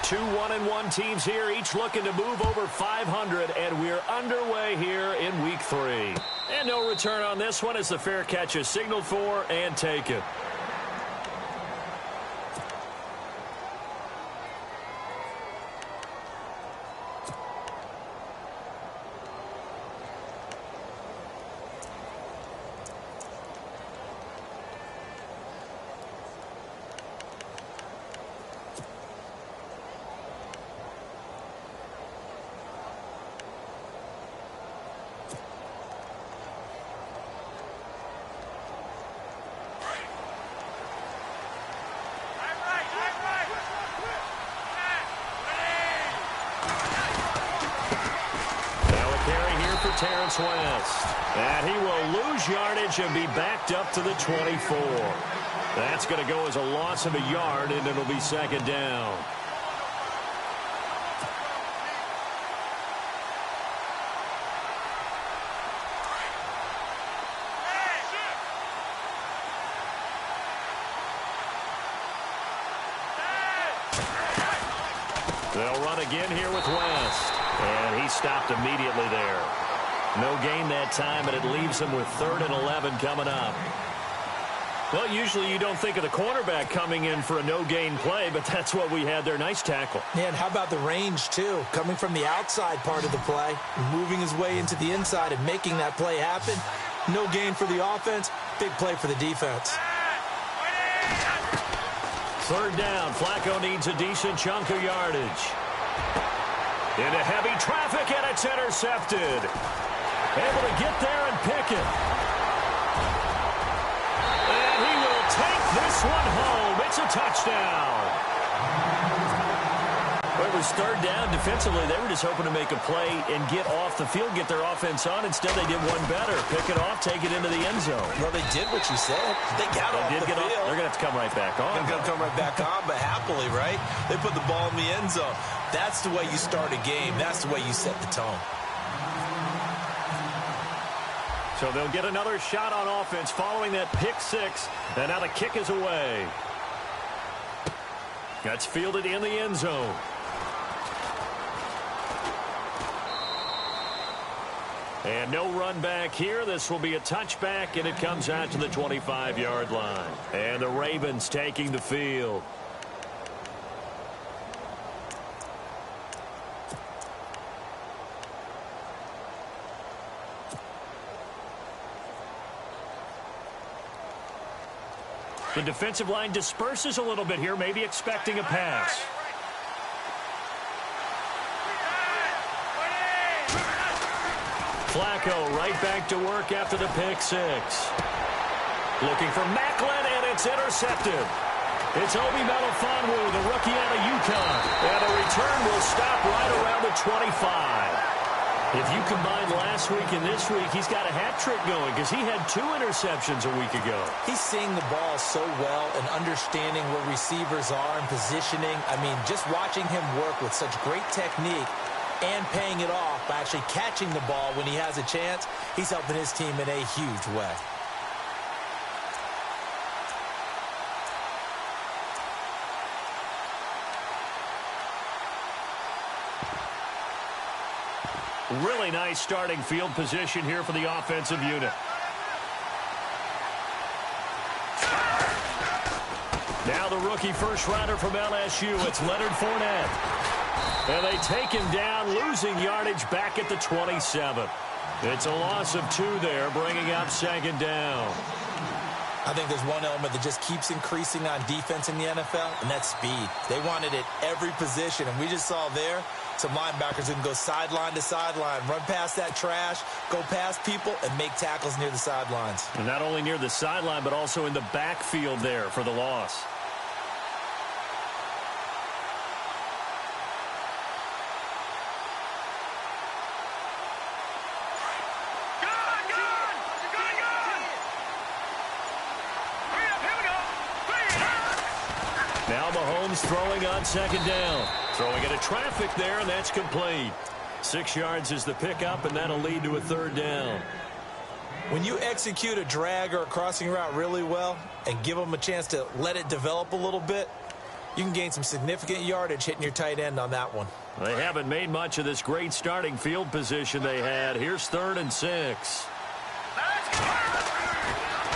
Two 1-1 teams here, each looking to move over 500, and we're underway here in week 3. And no return on this one as the fair catch is signaled for and taken. Terrence West. And he will lose yardage and be backed up to the 24. That's going to go as a loss of a yard, and it'll be second down. They'll run again here with West. And he stopped immediately there. No gain that time, and it leaves him with 3rd and 11 coming up. Well, usually you don't think of the cornerback coming in for a no-gain play, but that's what we had there. Nice tackle. Yeah, and how about the range, too? Coming from the outside part of the play, moving his way into the inside and making that play happen. No gain for the offense, big play for the defense. 3rd down. Flacco needs a decent chunk of yardage. Into heavy traffic, and it's intercepted. Able to get there and pick it. And he will take this one home. It's a touchdown. Well, it was 3rd down. Defensively, they were just hoping to make a play and get off the field, get their offense on. Instead, they did one better. Pick it off, take it into the end zone. Well, they did what you said. They got off the field. They're going to have to come right back on. They're going to come right back on, but happily, right? They put the ball in the end zone. That's the way you start a game. That's the way you set the tone. So they'll get another shot on offense following that pick 6. And now the kick is away. That's fielded in the end zone. And no run back here. This will be a touchback, and it comes out to the 25-yard line. And the Ravens taking the field. The defensive line disperses a little bit here, maybe expecting a pass. Flacco right back to work after the pick 6. Looking for Macklin, and it's intercepted. It's Obi Melifonwu, the rookie out of UConn. And a return will stop right around the 25. If you combine last week and this week, he's got a hat trick going because he had 2 interceptions a week ago. He's seeing the ball so well and understanding where receivers are and positioning. I mean, just watching him work with such great technique and paying it off by actually catching the ball when he has a chance, he's helping his team in a huge way. Really nice starting field position here for the offensive unit. Now the rookie first rounder from LSU, it's Leonard Fournette. And they take him down, losing yardage back at the 27. It's a loss of 2 there, bringing up second down. I think there's one element that just keeps increasing on defense in the NFL, and that's speed. They want it at every position, and we just saw there some linebackers who can go sideline to sideline, run past that trash, go past people, and make tackles near the sidelines. And not only near the sideline, but also in the backfield there for the loss. Now Mahomes throwing on second down. Throwing into traffic there, and that's complete. 6 yards is the pickup, and that'll lead to a 3rd down. When you execute a drag or a crossing route really well and give them a chance to let it develop a little bit, you can gain some significant yardage hitting your tight end on that one. They haven't made much of this great starting field position they had. Here's 3rd and 6.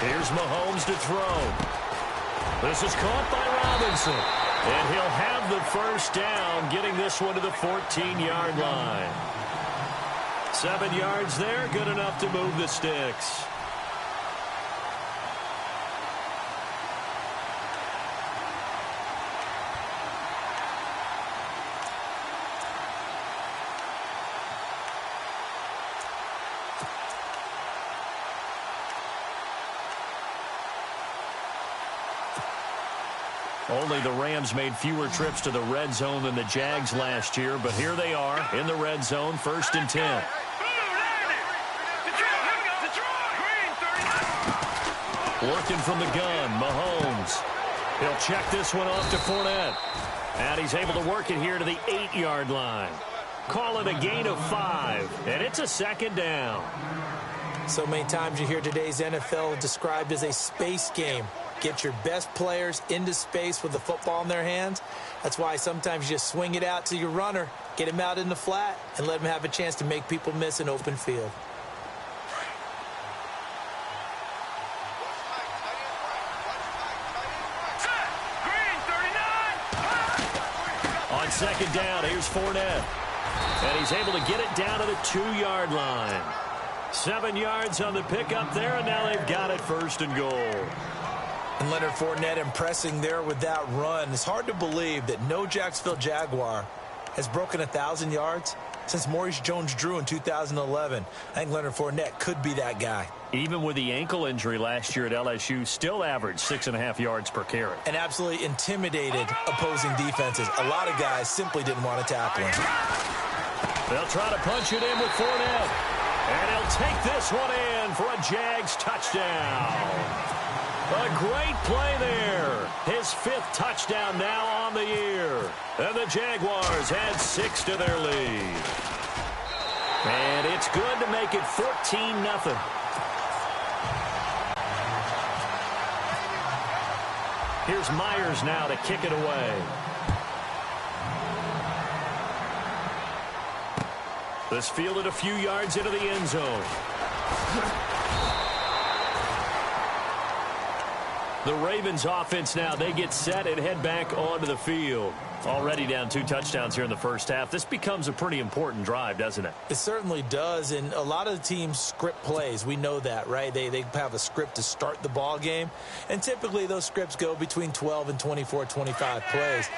Here's Mahomes to throw. This is caught by Robinson. And he'll have the first down, getting this one to the 14-yard line. 7 yards there, good enough to move the sticks. Only the Rams made fewer trips to the red zone than the Jags last year, but here they are in the red zone, 1st and 10. Working from the gun, Mahomes. He'll check this one off to Fournette. And he's able to work it here to the 8-yard line. Call it a gain of 5, and it's a 2nd down. So many times you hear today's NFL described as a space game. Get your best players into space with the football in their hands. That's why sometimes you just swing it out to your runner, get him out in the flat, and let him have a chance to make people miss an open field. On 2nd down, here's Fournette. And he's able to get it down to the 2-yard line. 7 yards on the pickup there, and now they've got it 1st and goal. And Leonard Fournette impressing there with that run. It's hard to believe that no Jacksonville Jaguar has broken 1,000 yards since Maurice Jones-Drew in 2011. I think Leonard Fournette could be that guy. Even with the ankle injury last year at LSU, still averaged 6.5 yards per carry. And absolutely intimidated opposing defenses. A lot of guys simply didn't want to tackle him. They'll try to punch it in with Fournette. And he'll take this one in for a Jags touchdown. A great play there. His 5th touchdown now on the year. And the Jaguars add 6 to their lead. And it's good to make it 14-0. Here's Myers now to kick it away. This fielded a few yards into the end zone. The Ravens offense now, they get set and head back onto the field. Already down 2 touchdowns here in the first half. This becomes a pretty important drive, doesn't it? It certainly does, and a lot of the teams script plays. We know that, right? They have a script to start the ball game, and typically those scripts go between 12 and 24, 25 plays.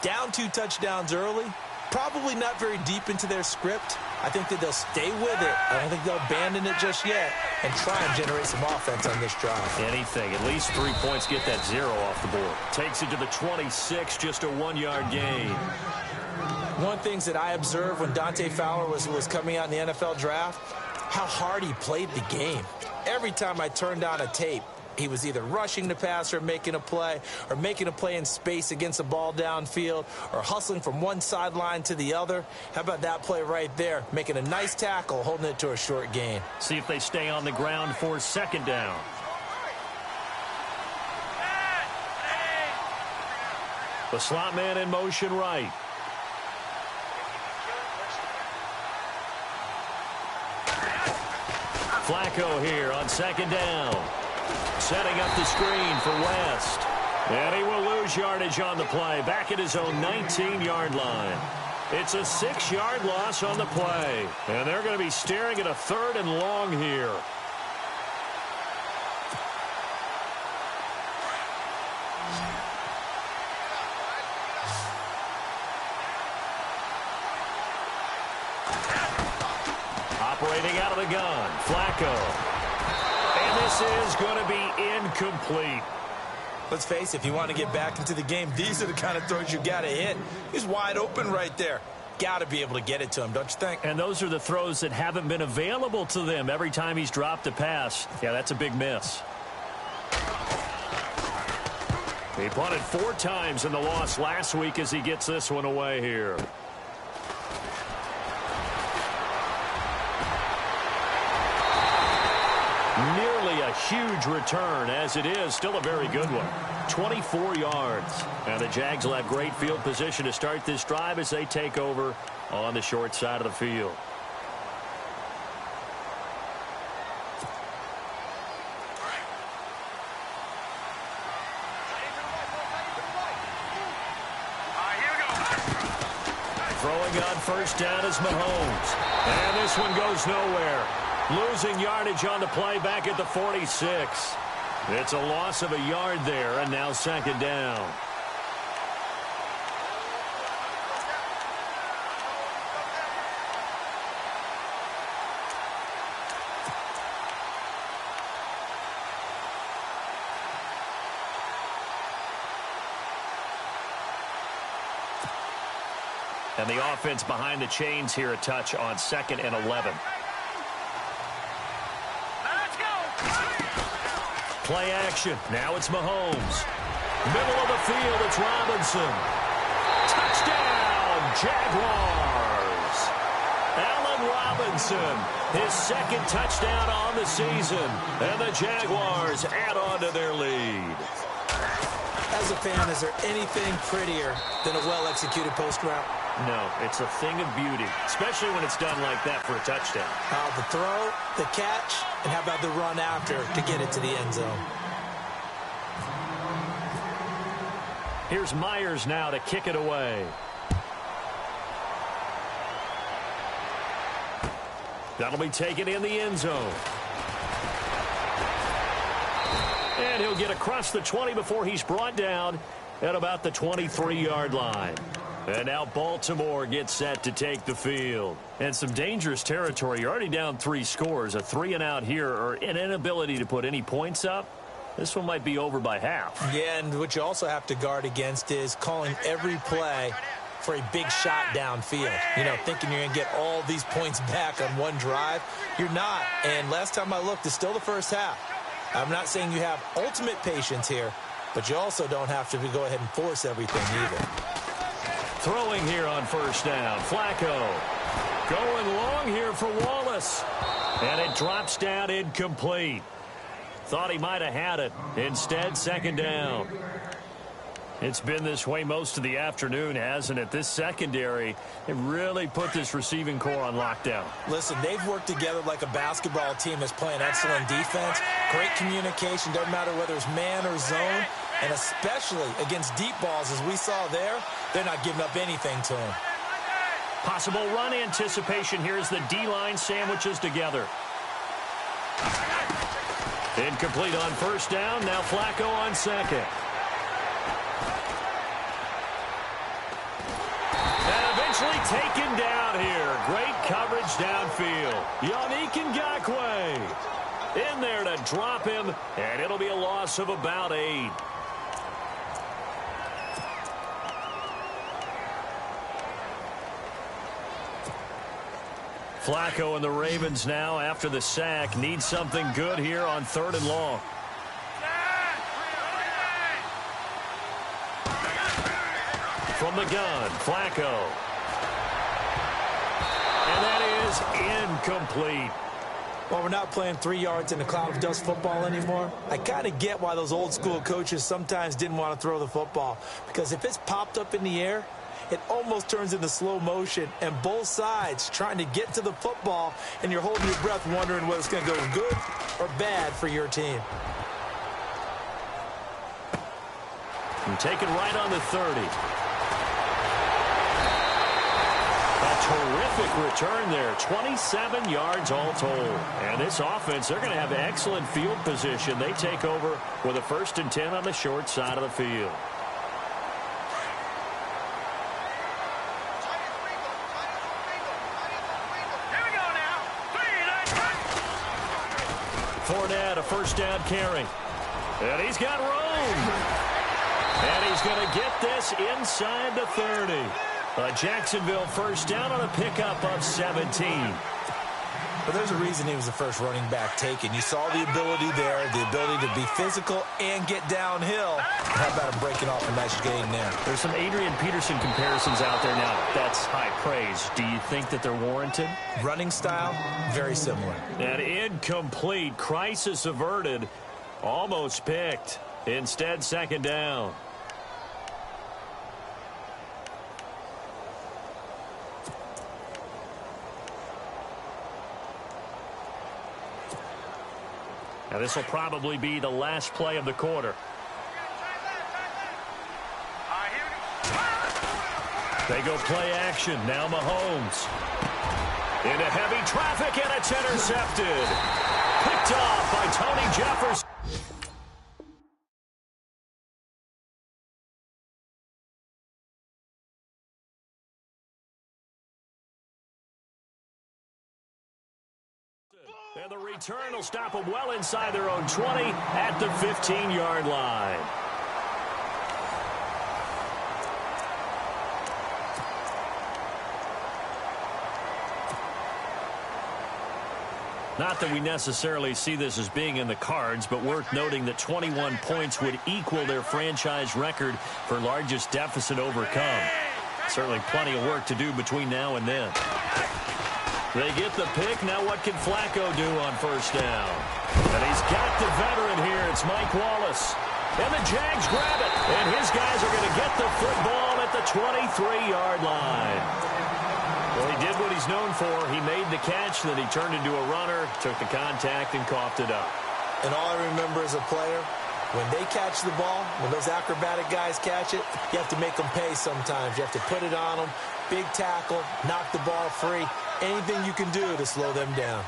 Down 2 touchdowns early, probably not very deep into their script. I think that they'll stay with it. I don't think they'll abandon it just yet and try and generate some offense on this drive. Anything. At least 3 points, get that 0 off the board. Takes it to the 26, just a 1-yard gain. One thing that I observed when Dante Fowler was coming out in the NFL draft, how hard he played the game. Every time I turned on a tape, he was either rushing the passer, making a play in space against the ball downfield, or hustling from one sideline to the other. How about that play right there? Making a nice tackle, holding it to a short gain. See if they stay on the ground for 2nd down. The slot man in motion right. Flacco here on 2nd down. Setting up the screen for West. And he will lose yardage on the play. Back at his own 19-yard line. It's a 6-yard loss on the play. And they're going to be staring at a 3rd and long here. Operating out of the gun, Flacco. And this is going to be incomplete. Let's face it, if you want to get back into the game, these are the kind of throws you got to hit. He's wide open right there. Got to be able to get it to him, don't you think? And those are the throws that haven't been available to them every time he's dropped a pass. Yeah, that's a big miss. He punted 4 times in the loss last week as he gets this one away here. Nearly a huge return, as it is still a very good one. 24 yards. And the Jags will have great field position to start this drive as they take over on the short side of the field. Throwing on first down is Mahomes. And this one goes nowhere. Losing yardage on the play back at the 46. It's a loss of a yard there, and now second down. And the offense behind the chains here a touch on 2nd and 11. Play action. Now it's Mahomes. Middle of the field, it's Robinson. Touchdown, Jaguars. Allen Robinson, his 2nd touchdown on the season. And the Jaguars add on to their lead. As a fan, is there anything prettier than a well-executed post route? No, it's a thing of beauty, especially when it's done like that for a touchdown. The throw, the catch, and how about the run after to get it to the end zone? Here's Myers now to kick it away. That'll be taken in the end zone. And he'll get across the 20 before he's brought down at about the 23-yard line. And now Baltimore gets set to take the field. And some dangerous territory. You're already down 3 scores. A 3-and-out here, or an inability to put any points up. This one might be over by half. Yeah, and what you also have to guard against is calling every play for a big shot downfield. You know, thinking you're going to get all these points back on one drive. You're not. And last time I looked, it's still the first half. I'm not saying you have ultimate patience here, but you also don't have to go ahead and force everything either. Throwing here on first down. Flacco going long here for Wallace. And it drops down incomplete. Thought he might have had it. Instead, second down. It's been this way most of the afternoon, hasn't it? This secondary, it really put this receiving core on lockdown. Listen, they've worked together like a basketball team that's playing excellent defense. Great communication, doesn't matter whether it's man or zone. And especially against deep balls, as we saw there, they're not giving up anything to him. Possible run anticipation here as the D-line sandwiches together. Incomplete on first down. Now Flacco on second. And eventually taken down here. Great coverage downfield. Yannick Ngakoue in there to drop him, and it'll be a loss of about 8. Flacco and the Ravens now, after the sack, need something good here on 3rd and long. From the gun, Flacco. And that is incomplete. Well, we're not playing 3 yards in a cloud of dust football anymore. I kind of get why those old school coaches sometimes didn't want to throw the football. Because if it's popped up in the air, it almost turns into slow motion, and both sides trying to get to the football, and you're holding your breath wondering whether it's going to go good or bad for your team. And taken right on the 30. A terrific return there. 27 yards all told. And this offense, they're going to have excellent field position. They take over with a 1st and 10 on the short side of the field. Fournette, a first down carry. And he's got room. And he's going to get this inside the 30. A Jacksonville first down on a pickup of 17. But there's a reason he was the first running back taken. You saw the ability there, the ability to be physical and get downhill. How about him breaking off a nice gain there? There's some Adrian Peterson comparisons out there now. That's high praise. Do you think that they're warranted? Running style, very similar. An incomplete, crisis averted, almost picked. Instead, second down. Now, this will probably be the last play of the quarter. They go play action. Now Mahomes. Into heavy traffic, and it's intercepted. Picked off by Tony Jefferson. And the return will stop them well inside their own 20 at the 15-yard line. Not that we necessarily see this as being in the cards, but worth noting that 21 points would equal their franchise record for largest deficit overcome. Certainly plenty of work to do between now and then. They get the pick. Now what can Flacco do on first down? And he's got the veteran here. It's Mike Wallace. And the Jags grab it. And his guys are going to get the football at the 23-yard line. Well, he did what he's known for. He made the catch, then he turned into a runner, took the contact, and coughed it up. And all I remember as a player, when they catch the ball, when those acrobatic guys catch it, you have to make them pay sometimes. You have to put it on them, big tackle, knock the ball free. Anything you can do to slow them down.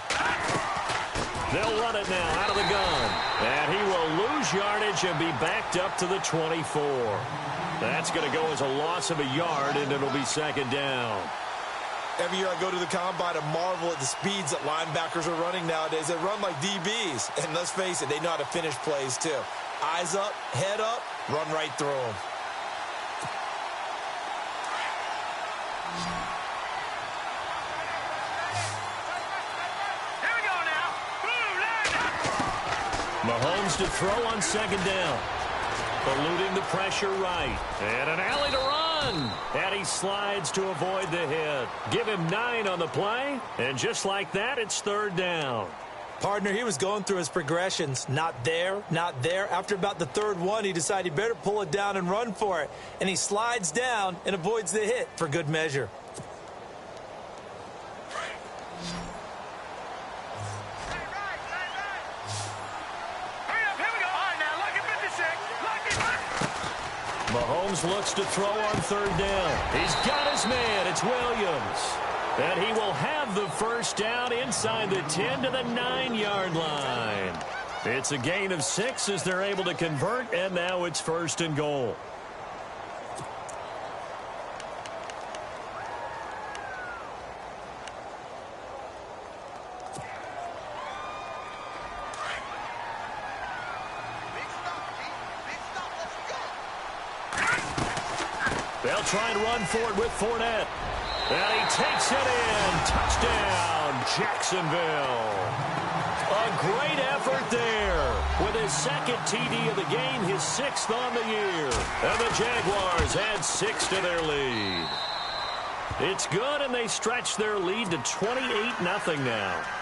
They'll run it now out of the gun. And he will lose yardage and be backed up to the 24. That's going to go as a loss of a yard, and it'll be second down. Every year I go to the combine and marvel at the speeds that linebackers are running nowadays. They run like DBs. And let's face it, they know how to finish plays too. Eyes up, head up, run right through them. Mahomes to throw on second down. Eluding the pressure right. And an alley to run. And he slides to avoid the hit. Give him 9 on the play. And just like that, it's third down. Partner, he was going through his progressions. Not there, not there. After about the third one, he decided he better pull it down and run for it. And he slides down and avoids the hit for good measure. Mahomes looks to throw on third down. He's got his man. It's Williams. And he will have the first down inside the 10 to the 9-yard line. It's a gain of 6 as they're able to convert, and now it's first and goal. They'll try and run for it with Fournette. And he takes it in. Touchdown, Jacksonville. A great effort there. With his second TD of the game, his 6th on the year. And the Jaguars add 6 to their lead. It's good, and they stretch their lead to 28-0 now.